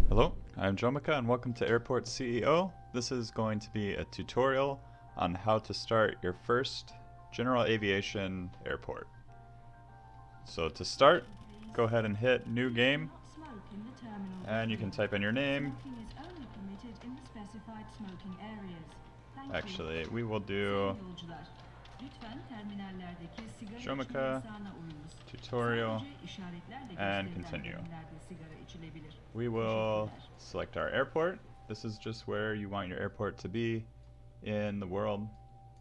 Hello, I'm Jomika and welcome to AirportCEO. This is going to be a tutorial on how to start your first General Aviation airport. So to start, go ahead and hit New Game, and you can type in your name. Actually, we will do Jomika tutorial and continue. We will select our airport. This is just where you want your airport to be in the world.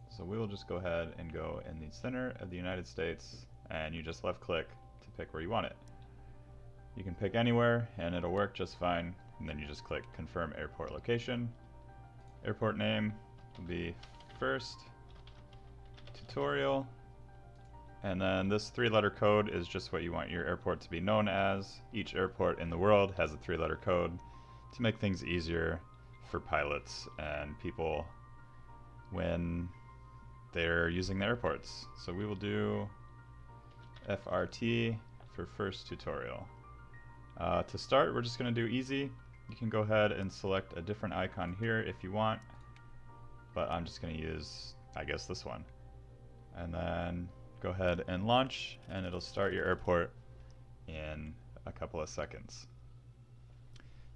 So we will just go ahead and go in the center of the United States, and you just left click to pick where you want it. You can pick anywhere and it'll work just fine, and then you just click confirm airport location. Airport name will be first tutorial, and then this 3-letter code is just what you want your airport to be known as. Each airport in the world has a 3-letter code to make things easier for pilots and people when they're using the airports. So we will do FRT for first tutorial. To start, we're just going to do easy. You can go ahead and select a different icon here if you want, but I'm just going to use, I guess, this one. And then go ahead and launch, and it'll start your airport in a couple of seconds.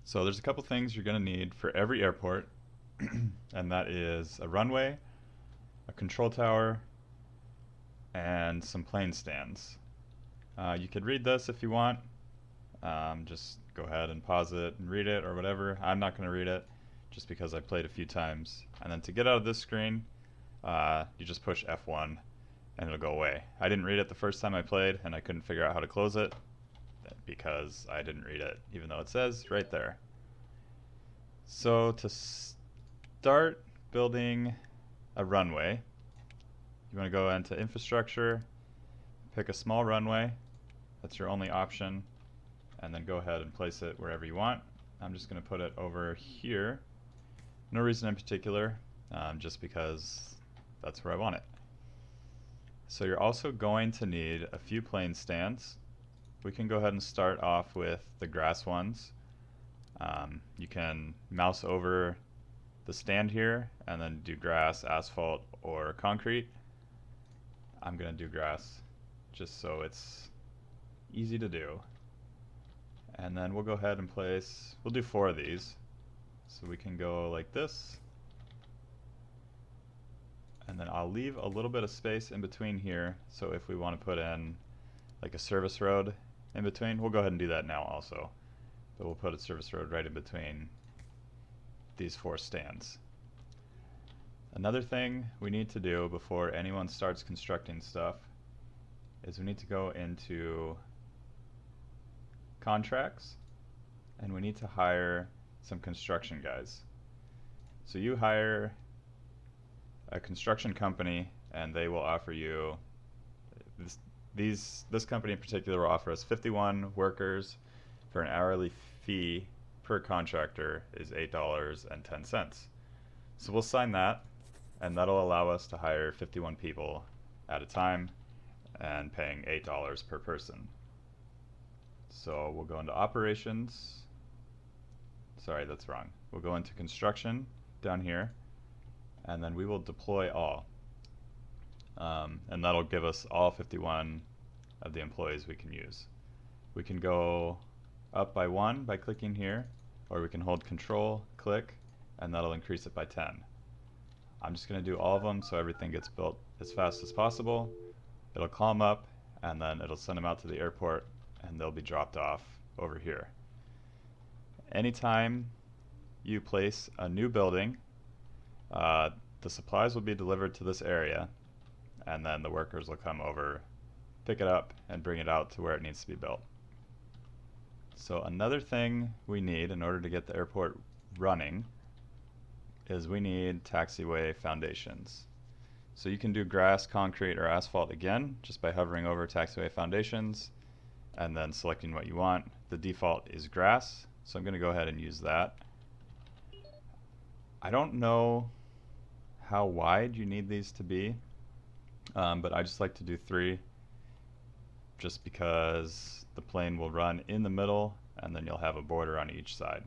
So there's a couple things you're going to need for every airport, and that is a runway, a control tower, and some plane stands. You could read this if you want. Just go ahead and pause it and read it or whatever. I'm not going to read it just because I played a few times. And then to get out of this screen, you just push F1 and it'll go away. I didn't read it the first time I played, and I couldn't figure out how to close it because I didn't read it, even though it says right there. So to start building a runway, you want to go into infrastructure, pick a small runway. That's your only option, and then go ahead and place it wherever you want. I'm just going to put it over here. No reason in particular, just because that's where I want it. So you're also going to need a few plane stands. We can go ahead and start off with the grass ones. You can mouse over the stand here and then do grass, asphalt, or concrete. I'm going to do grass just so it's easy to do. And then we'll go ahead and place, we'll do 4 of these. So we can go like this. And then I'll leave a little bit of space in between here, so if we want to put in like a service road in between, we'll go ahead and do that now also. But we'll put a service road right in between these 4 stands. Another thing we need to do before anyone starts constructing stuff is we need to go into contracts, and we need to hire some construction guys. So you hire a construction company, and they will offer you, this company in particular will offer us 51 workers for an hourly fee per contractor is $8.10. So we'll sign that, and that'll allow us to hire 51 people at a time and paying $8 per person. So we'll go into operations. Sorry, that's wrong. We'll go into construction down here, and then we will deploy all. And that'll give us all 51 of the employees we can use. We can go up by 1 by clicking here, or we can hold Control, click, and that'll increase it by 10. I'm just going to do all of them so everything gets built as fast as possible. It'll call them up, and then it'll send them out to the airport, and they'll be dropped off over here. Anytime you place a new building, the supplies will be delivered to this area, and then the workers will come over, pick it up, and bring it out to where it needs to be built. So another thing we need in order to get the airport running is we need taxiway foundations. So you can do grass, concrete, or asphalt again just by hovering over taxiway foundations and then selecting what you want. The default is grass, so I'm going to go ahead and use that. I don't know how wide you need these to be, but I just like to do 3 just because the plane will run in the middle and then you'll have a border on each side.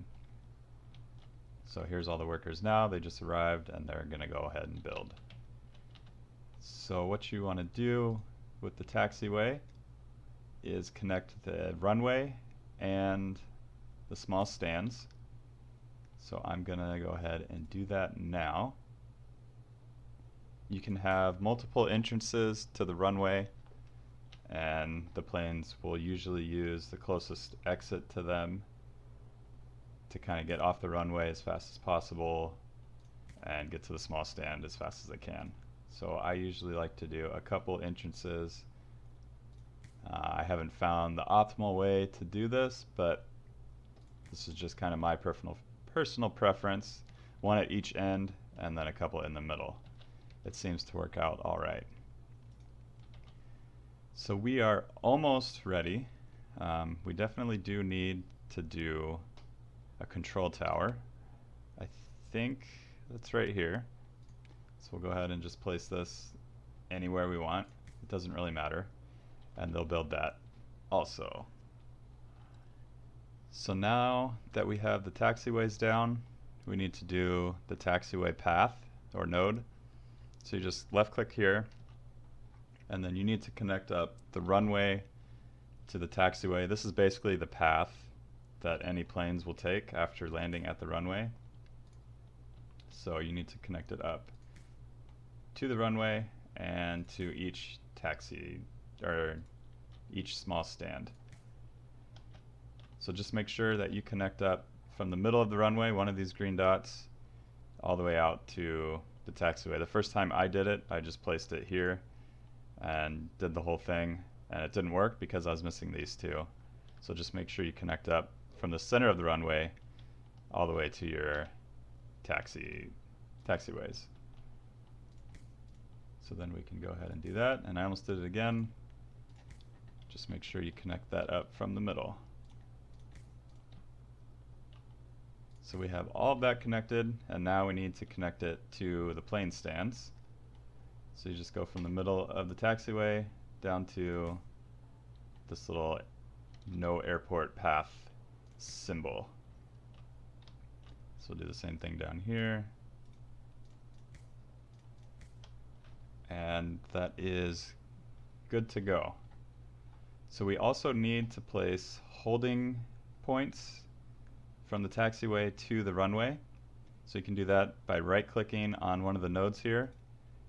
So here's all the workers now. They just arrived and they're going to go ahead and build. So what you want to do with the taxiway is connect the runway and the small stands. So I'm going to go ahead and do that now. You can have multiple entrances to the runway, and the planes will usually use the closest exit to them to kind of get off the runway as fast as possible and get to the small stand as fast as they can. So I usually like to do a couple entrances. I haven't found the optimal way to do this, but this is just kind of my personal preference. One at each end and then a couple in the middle. It seems to work out all right. So we are almost ready. We definitely do need to do a control tower. I think that's right here. So we'll go ahead and just place this anywhere we want. It doesn't really matter. And they'll build that also. So now that we have the taxiways down, we need to do the taxiway path or node. So you just left click here, and then you need to connect up the runway to the taxiway. This is basically the path that any planes will take after landing at the runway. So you need to connect it up to the runway and to each taxi or each small stand. So just make sure that you connect up from the middle of the runway, one of these green dots, all the way out to the taxiway. The first time I did it, I just placed it here and did the whole thing, and it didn't work because I was missing these two. So just make sure you connect up from the center of the runway all the way to your taxiways. So then we can go ahead and do that, and I almost did it again. Just make sure you connect that up from the middle. So we have all of that connected, and now we need to connect it to the plane stands. So you just go from the middle of the taxiway down to this little no airport path symbol. So we'll do the same thing down here. And that is good to go. So we also need to place holding points from the taxiway to the runway. So you can do that by right-clicking on one of the nodes here,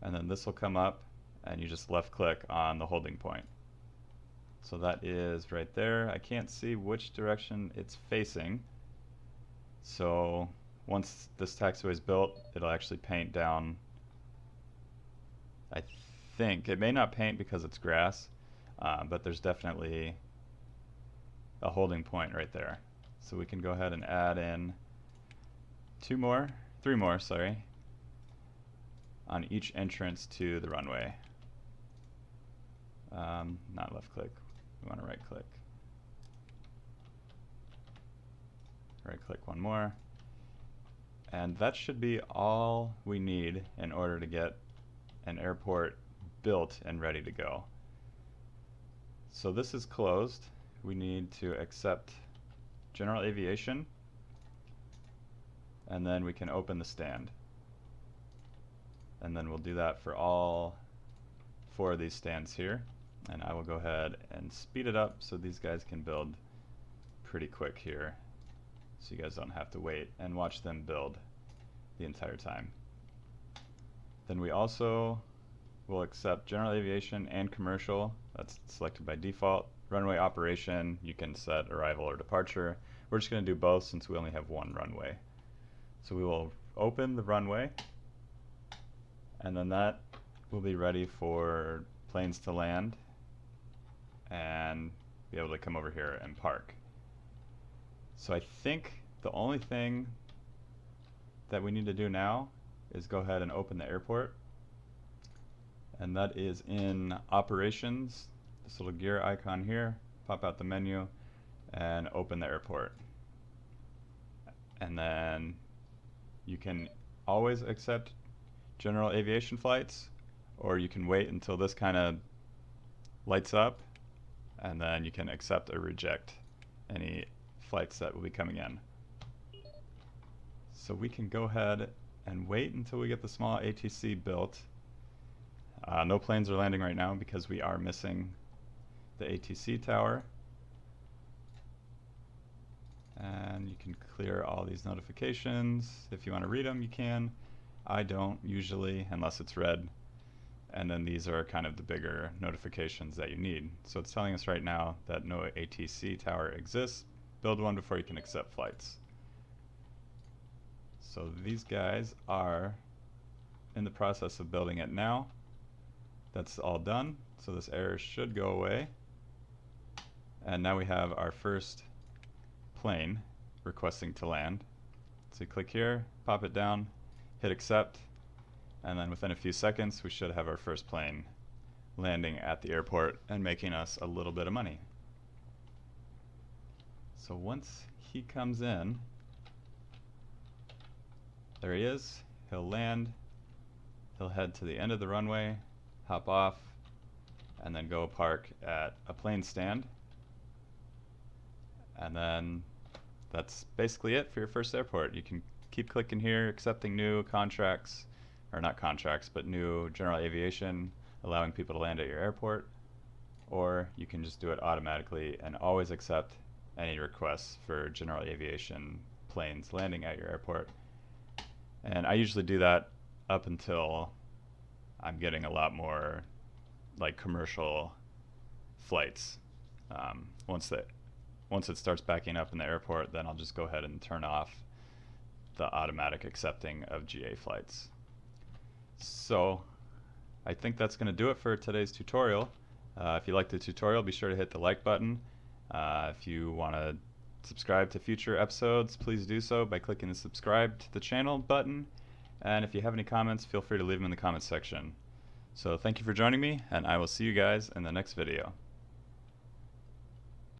and then this will come up, and you just left-click on the holding point. So that is right there. I can't see which direction it's facing. So once this taxiway is built, it'll actually paint down. I think it may not paint because it's grass, but there's definitely a holding point right there. So we can go ahead and add in three more, on each entrance to the runway. Not left click, we want to right click. Right click one more. And that should be all we need in order to get an airport built and ready to go. So this is closed. We need to accept General Aviation, and then we can open the stand. And then we'll do that for all 4 of these stands here. And I will go ahead and speed it up so these guys can build pretty quick here, so you guys don't have to wait and watch them build the entire time. Then we also will accept General Aviation and Commercial. That's selected by default. Runway operation, you can set arrival or departure. We're just going to do both since we only have one runway. So we will open the runway, and then that will be ready for planes to land and be able to come over here and park. So I think the only thing that we need to do now is go ahead and open the airport, and that is in operations, this little gear icon here. Pop out the menu and open the airport, and then you can always accept General Aviation flights, or you can wait until this kind of lights up and then you can accept or reject any flights that will be coming in. So we can go ahead and wait until we get the small ATC built. No planes are landing right now because we are missing the ATC tower. And you can clear all these notifications. If you want to read them, you can. I don't usually, unless it's red. And then these are kind of the bigger notifications that you need. So it's telling us right now that no ATC tower exists. Build one before you can accept flights. So these guys are in the process of building it now. That's all done. So this error should go away. And now we have our first plane requesting to land. So you click here, pop it down, hit accept, and then within a few seconds we should have our first plane landing at the airport and making us a little bit of money. So once he comes in, there he is, he'll land, he'll head to the end of the runway, hop off, and then go park at a plane stand. And then that's basically it for your first airport. You can keep clicking here, accepting new contracts, or not contracts, but new General Aviation, allowing people to land at your airport. Or you can just do it automatically and always accept any requests for General Aviation planes landing at your airport. And I usually do that up until I'm getting a lot more like commercial flights. Once it starts backing up in the airport, then I'll just go ahead and turn off the automatic accepting of GA flights. So I think that's going to do it for today's tutorial. If you liked the tutorial, be sure to hit the like button. If you want to subscribe to future episodes, please do so by clicking the subscribe to the channel button. And if you have any comments, feel free to leave them in the comments section. So thank you for joining me, and I will see you guys in the next video.